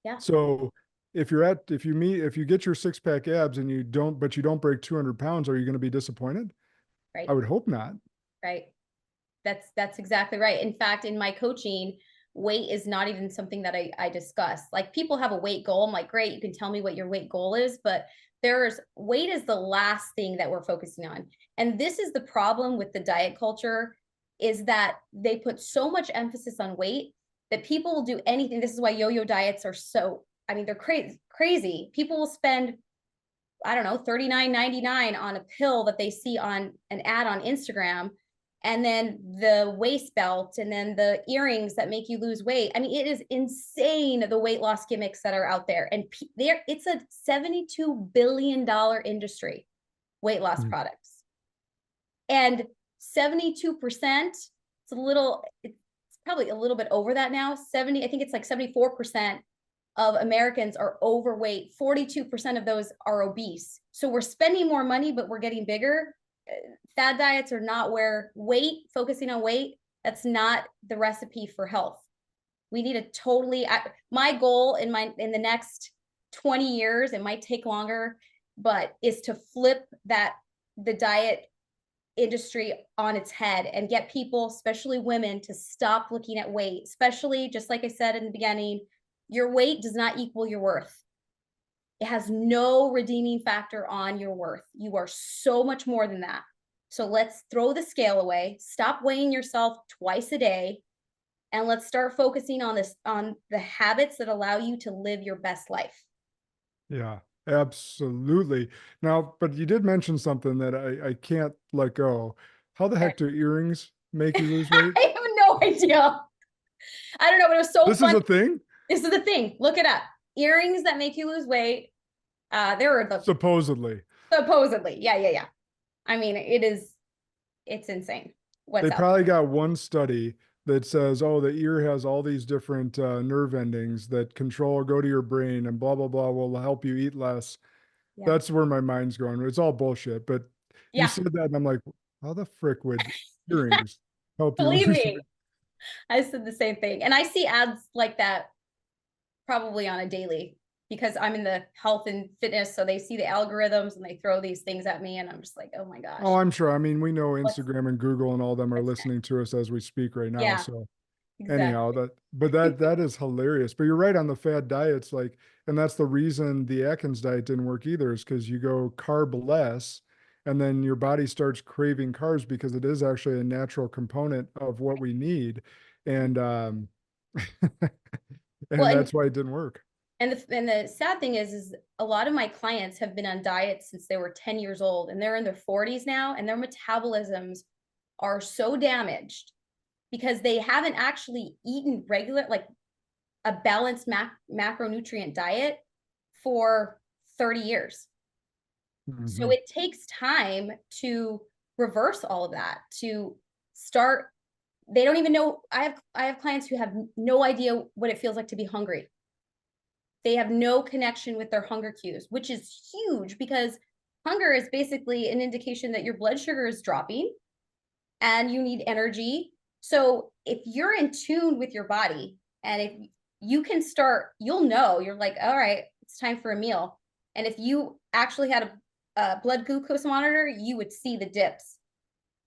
Yeah. So if you get your six-pack abs and you don't break 200 pounds, are you going to be disappointed? Right. I would hope not. Right. That's exactly right. In fact, in my coaching, weight is not even something that I discuss. Like, people have a weight goal. I'm like, great, you can tell me what your weight goal is, but weight is the last thing that we're focusing on. And this is the problem with the diet culture, is that they put so much emphasis on weight that people will do anything. This is why yo-yo diets are they're crazy. People will spend, I don't know, $39.99 on a pill that they see on an ad on Instagram, and then the waist belt, and then the earrings that make you lose weight. I mean, it is insane, the weight loss gimmicks that are out there. And it's a $72 billion industry, weight loss products. And 72%, it's probably a little bit over that now. I think it's like 74% of Americans are overweight. 42% of those are obese. So we're spending more money, but we're getting bigger. Fad diets are not where focusing on weight, that's not the recipe for health. We need my goal in the next 20 years, it might take longer, but is to flip the diet industry on its head and get people, especially women, to stop looking at weight. Especially, just like I said in the beginning, your weight does not equal your worth. It has no redeeming factor on your worth. You are so much more than that. So let's throw the scale away, stop weighing yourself twice a day, and let's start focusing on the habits that allow you to live your best life. Yeah, absolutely. Now, but you did mention something that I can't let go. How the heck do earrings make you lose weight? I have no idea. I don't know, but it was so This fun. is a thing? This is the thing. Look it up. Earrings that make you lose weight. There are Supposedly. Yeah. I mean, it's insane. They probably got one study that says, oh, the ear has all these different nerve endings that go to your brain, and blah, blah, blah, will help you eat less. Yeah. That's where my mind's going. It's all bullshit. But you said that, and I'm like, how the frick would earrings help you Believe lose me, I said the same thing. And I see ads like that probably on a daily because I'm in the health and fitness. So they see the algorithms and they throw these things at me. And I'm just like, oh my gosh. Oh, I'm sure. I mean, we know What's Instagram and Google and all them are what's listening to us as we speak right now. Yeah, So anyhow, exactly. that is hilarious. But you're right on the fad diets, like, and that's the reason the Atkins diet didn't work either, is because you go carb less, and then your body starts craving carbs because it is actually a natural component of what we need, and Well, and that's why it didn't work. and the sad thing is a lot of my clients have been on diets since they were 10 years old and they're in their 40s now, and their metabolisms are so damaged because they haven't actually eaten regular, like a balanced macronutrient diet for 30 years. So Mm-hmm. it takes time to reverse all of that, to start. They don't even know. I have clients who have no idea what it feels like to be hungry. They have no connection with their hunger cues, which is huge because hunger is basically an indication that your blood sugar is dropping and you need energy. So if you're in tune with your body and if you can start, you'll know, you're like, all right, it's time for a meal. And if you actually had a blood glucose monitor, you would see the dips.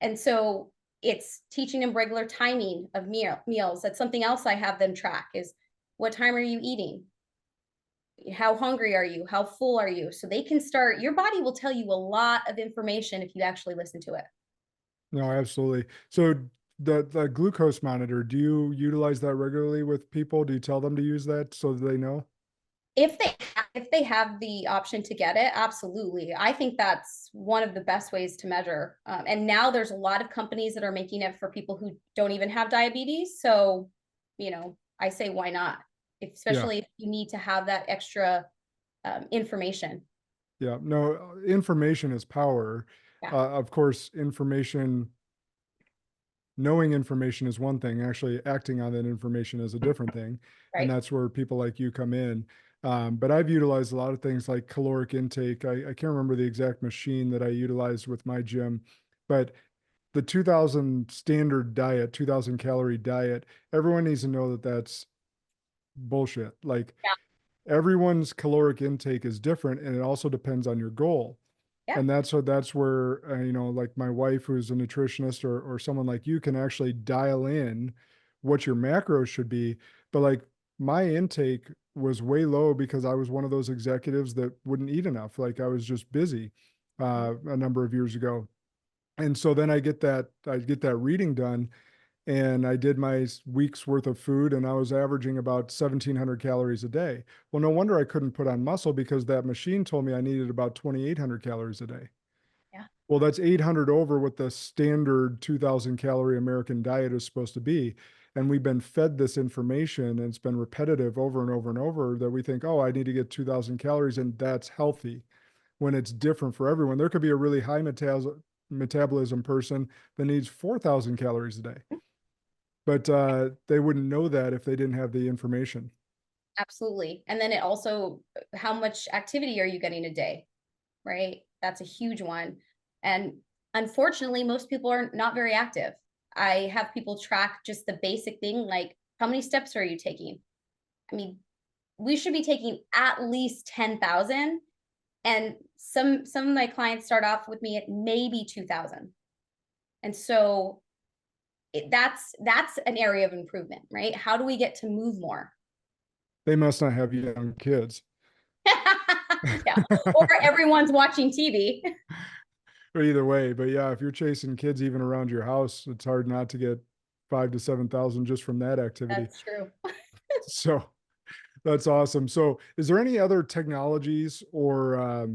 And so it's teaching them regular timing of meals. That's something else I have them track is what time are you eating? How hungry are you? How full are you? So they can start, your body will tell you a lot of information if you actually listen to it. No, absolutely. So the glucose monitor, do you utilize that regularly with people? Do you tell them to use that so that they know? If they have the option to get it, absolutely. I think that's one of the best ways to measure. And now there's a lot of companies that are making it for people who don't even have diabetes. So, I say why not? Yeah. Especially if you need to have that extra information. Yeah, no, information is power. Yeah, Of course, knowing information is one thing, actually acting on that information is a different thing. And right. that's where people like you come in. But I've utilized a lot of things like caloric intake. I can't remember the exact machine that I utilized with my gym, but the 2000 standard diet, 2000 calorie diet, everyone needs to know that that's bullshit. Like Yeah, everyone's caloric intake is different and it also depends on your goal. yeah, And that's where like my wife who's a nutritionist or someone like you can actually dial in what your macros should be. But like my intake was way low because I was one of those executives that wouldn't eat enough. Like I was just busy a number of years ago. And so then I get that reading done and I did my week's worth of food and I was averaging about 1700 calories a day. Well, no wonder I couldn't put on muscle because that machine told me I needed about 2800 calories a day. yeah. Well, that's 800 over what the standard 2000 calorie American diet is supposed to be. And we've been fed this information and it's been repetitive over and over and over that we think, oh, I need to get 2000 calories and that's healthy when it's different for everyone. There could be a really high metabolism person that needs 4000 calories a day, but they wouldn't know that if they didn't have the information. Absolutely. And then it also, how much activity are you getting a day? Right? That's a huge one. And unfortunately, most people are not very active. I have people track just the basic thing, like how many steps are you taking? I mean, we should be taking at least 10,000. And some of my clients start off with me at maybe 2,000. And so that's an area of improvement, right? How do we get to move more? They must not have young kids. Yeah. Or everyone's watching TV. Or either way, but yeah, if you're chasing kids even around your house, it's hard not to get 5 to 7,000 just from that activity. That's true. So that's awesome. So is there any other technologies or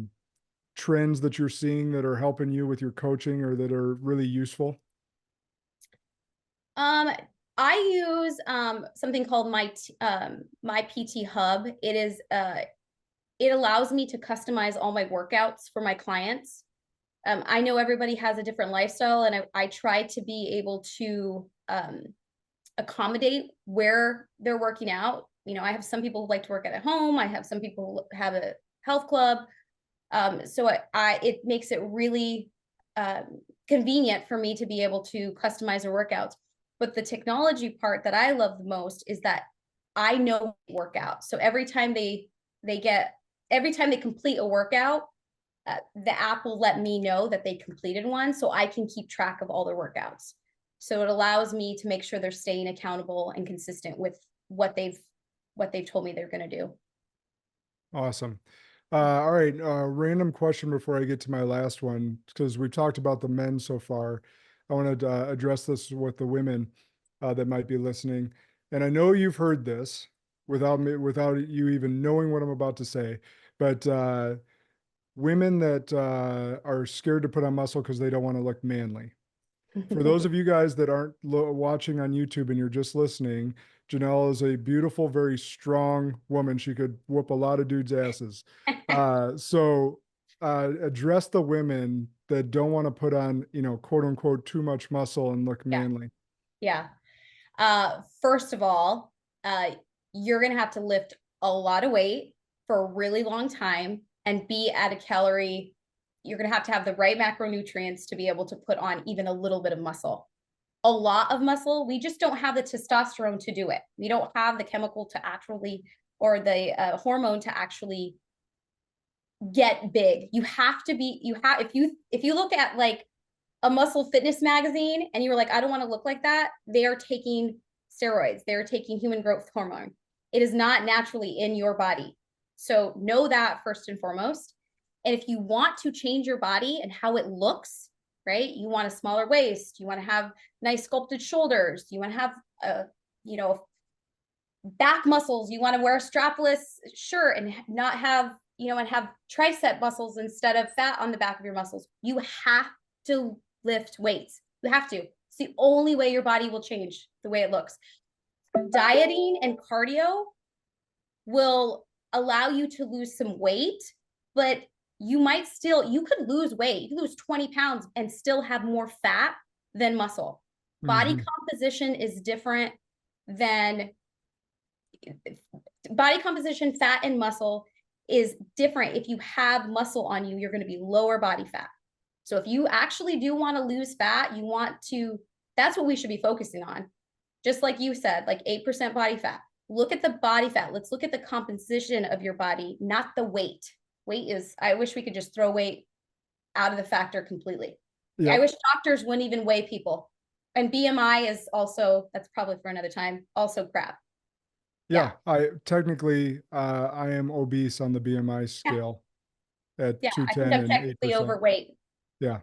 trends that you're seeing that are helping you with your coaching or that are really useful? Um, I use something called my PT Hub. It allows me to customize all my workouts for my clients. I know everybody has a different lifestyle, and I try to be able to accommodate where they're working out. I have some people who like to work out at home. I have some people who have a health club. So it makes it really convenient for me to be able to customize their workouts. But the technology part that I love the most is that I know workout. So every time they complete a workout, the app will let me know that they completed one, so I can keep track of all their workouts. So it allows me to make sure they're staying accountable and consistent with what they've told me they're going to do. Awesome. All right. Random question before I get to my last one, because we've talked about the men so far. I want to address this with the women that might be listening. And I know you've heard this without you even knowing what I'm about to say, but women that are scared to put on muscle because they don't want to look manly. For those of you guys that aren't watching on YouTube and you're just listening, Janelle is a beautiful, very strong woman. She could whoop a lot of dudes' asses. So address the women that don't want to put on, quote unquote, too much muscle and look manly. Yeah. First of all, you're going to have to lift a lot of weight for a really long time and be at a calorie. You're going to have the right macronutrients to be able to put on even a little bit of muscle. A lot of muscle, we just don't have the testosterone to do it. We don't have the chemical to actually, or the hormone to actually get big. If you look at like a muscle fitness magazine and you were like, I don't want to look like that, they are taking steroids. They're taking human growth hormone. It is not naturally in your body. So know that first and foremost. And if you want to change your body and how it looks, right? You want a smaller waist, you want to have nice sculpted shoulders, you want to have back muscles, you want to wear a strapless shirt and not have, and have tricep muscles instead of fat on the back of your muscles. You have to lift weights. You have to. It's the only way your body will change the way it looks. Dieting and cardio will allow you to lose some weight, but you could lose weight. You could lose 20 pounds and still have more fat than muscle. Body composition is different than body composition. Fat and muscle is different. If you have muscle on you, you're going to be lower body fat. So if you actually do want to lose fat, that's what we should be focusing on. Just like you said, like 8% body fat. Look at the body fat. Let's look at the composition of your body, not the weight. I wish we could just throw weight out of the factor completely. Yep. I wish doctors wouldn't even weigh people. And BMI is also, that's probably for another time, also crap. Yeah. I am obese on the BMI scale at 210 I think I'm technically overweight. Yeah.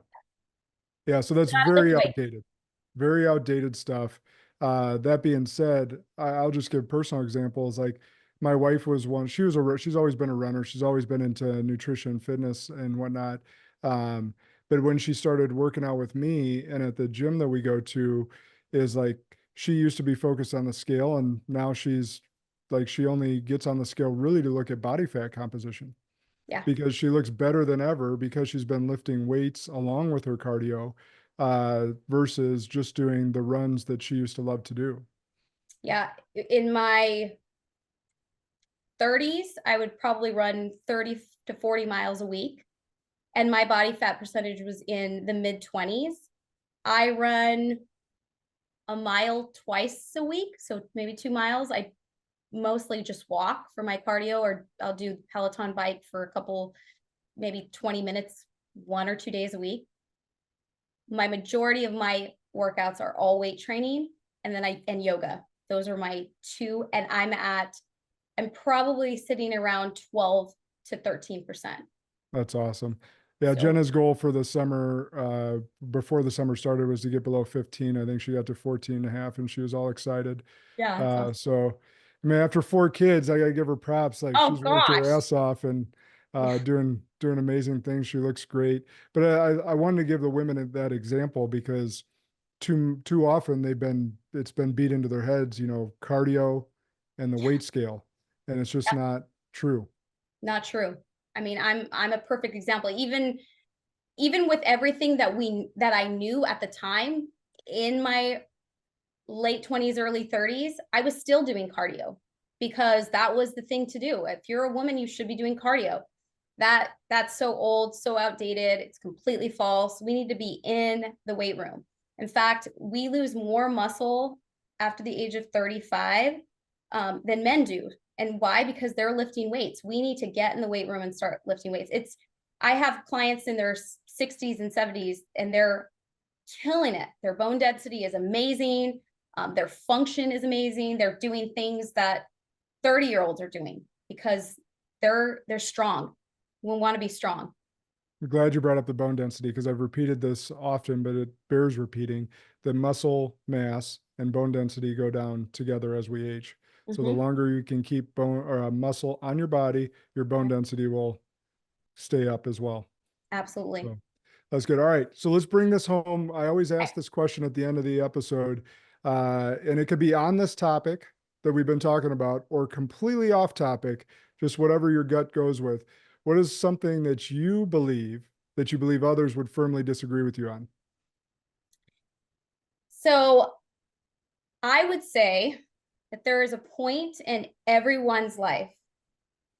Yeah. So that's very outdated stuff. That being said, I'll just give personal examples. Like my wife was she's always been a runner. She's always been into nutrition, fitness and whatnot. But when she started working out with me and at the gym that we go to is like, she used to be focused on the scale and now she's like, she only gets on the scale really to look at body fat composition. Yeah. Because she looks better than ever because she's been lifting weights along with her cardio versus just doing the runs that she used to love to do. Yeah. In my 30s, I would probably run 30 to 40 miles a week. And my body fat percentage was in the mid 20s. I run a mile twice a week. So maybe 2 miles. I mostly just walk for my cardio, or I'll do Peloton bike for a couple, maybe 20 minutes, 1 or 2 days a week. My majority of my workouts are all weight training and yoga. Those are my two. And I'm probably sitting around 12 to 13%. That's awesome. Yeah. So, Jenna's goal for the summer, before the summer started, was to get below 15. I think she got to 14.5 and she was all excited. Yeah. Awesome. So, I mean, after 4 kids, I gotta give her props. Like she's worked her ass off and doing amazing things. She looks great. But I wanted to give the women that example because too often it's been beat into their heads, cardio and the weight scale, and it's just not true. Not true. I mean, I'm a perfect example. Even with everything that I knew at the time, in my late 20s, early 30s, I was still doing cardio because that was the thing to do. If you're a woman, you should be doing cardio. That's so old, so outdated. It's completely false. We need to be in the weight room. In fact, we lose more muscle after the age of 35 than men do. And why? Because they're lifting weights. We need to get in the weight room and start lifting weights. I have clients in their 60s and 70s, and they're killing it. Their bone density is amazing. Their function is amazing. They're doing things that 30-year-olds are doing because they're strong. We want to be strong. I'm glad you brought up the bone density, because I've repeated this often, but it bears repeating, that muscle mass and bone density go down together as we age. So the longer you can keep bone or muscle on your body, your bone density will stay up as well. Absolutely. So that's good. All right. So let's bring this home. I always ask this question at the end of the episode, and it could be on this topic that we've been talking about or completely off topic, just whatever your gut goes with. What is something that you believe others would firmly disagree with you on? So I would say that there is a point in everyone's life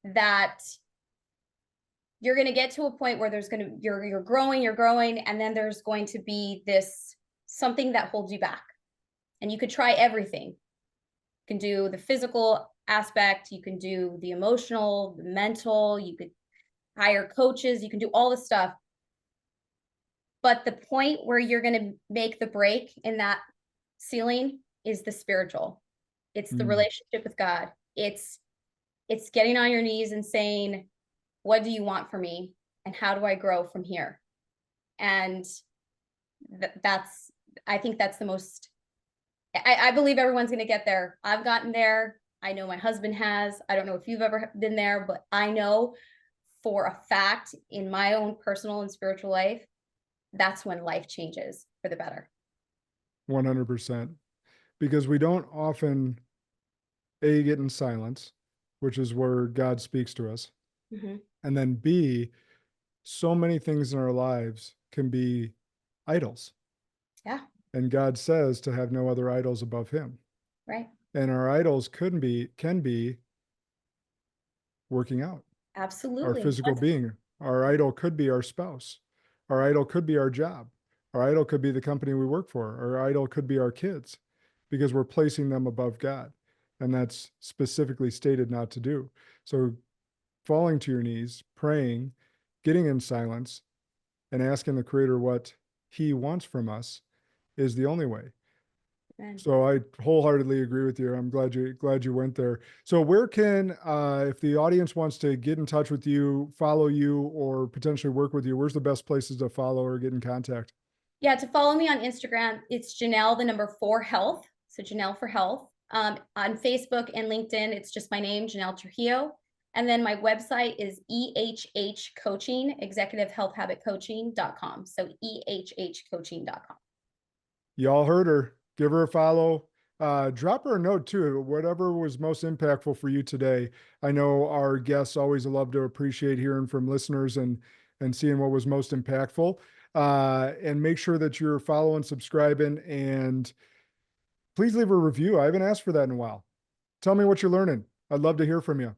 that you're going to get to a point where you're growing, and then there's going to be something that holds you back. And you could try everything. You can do the physical aspect, you can do the emotional, the mental, you could hire coaches, you can do all this stuff. But the point where you're going to make the break in that ceiling is the spiritual. It's the relationship with God. It's getting on your knees and saying, what do you want for me? And how do I grow from here? And I think that's the most, I believe everyone's going to get there. I've gotten there. I know my husband has. I don't know if you've ever been there, but I know for a fact in my own personal and spiritual life, that's when life changes for the better. 100%. Because we don't often get in silence, which is where God speaks to us. And then B, so many things in our lives can be idols. Yeah. And God says to have no other idols above him. Right. And our idols can be working out. Absolutely. Our physical being. Our idol could be our spouse. Our idol could be our job. Our idol could be the company we work for. Our idol could be our kids, because we're placing them above God. And that's specifically stated not to do. So falling to your knees, praying, getting in silence, and asking the Creator what he wants from us is the only way. Amen. So I wholeheartedly agree with you. I'm glad you went there. So where can, if the audience wants to get in touch with you, follow you, or potentially work with you, where's the best places to follow or get in contact? Yeah, to follow me on Instagram, it's Janelle, the number 4 health. So Janelle for health. On Facebook and LinkedIn, it's just my name, Janelle Trujillo. And then my website is EHH Coaching, Executive Health Habit Coaching.com. So EHHcoaching.com. Y'all heard her. Give her a follow. Drop her a note too, whatever was most impactful for you today. I know our guests always love to appreciate hearing from listeners and seeing what was most impactful. And make sure that you're following, subscribing, and please leave a review. I haven't asked for that in a while. Tell me what you're learning. I'd love to hear from you.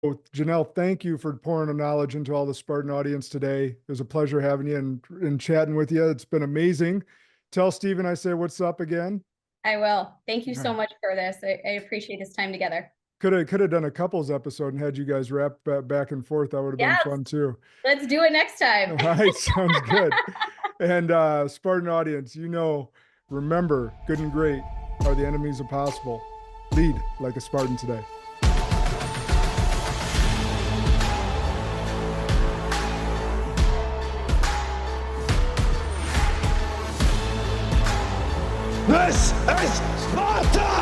So, Janelle, thank you for pouring the knowledge into all the Spartan audience today. It was a pleasure having you and chatting with you. It's been amazing. Tell Steven I say what's up again. I will. Thank you so much for this. I appreciate this time together. Could have done a couples episode and had you guys rap back and forth. That would have been fun too. Let's do it next time. All right, sounds good. And Spartan audience, remember, good and great are the enemies of possible. Lead like a Spartan today. This is Sparta!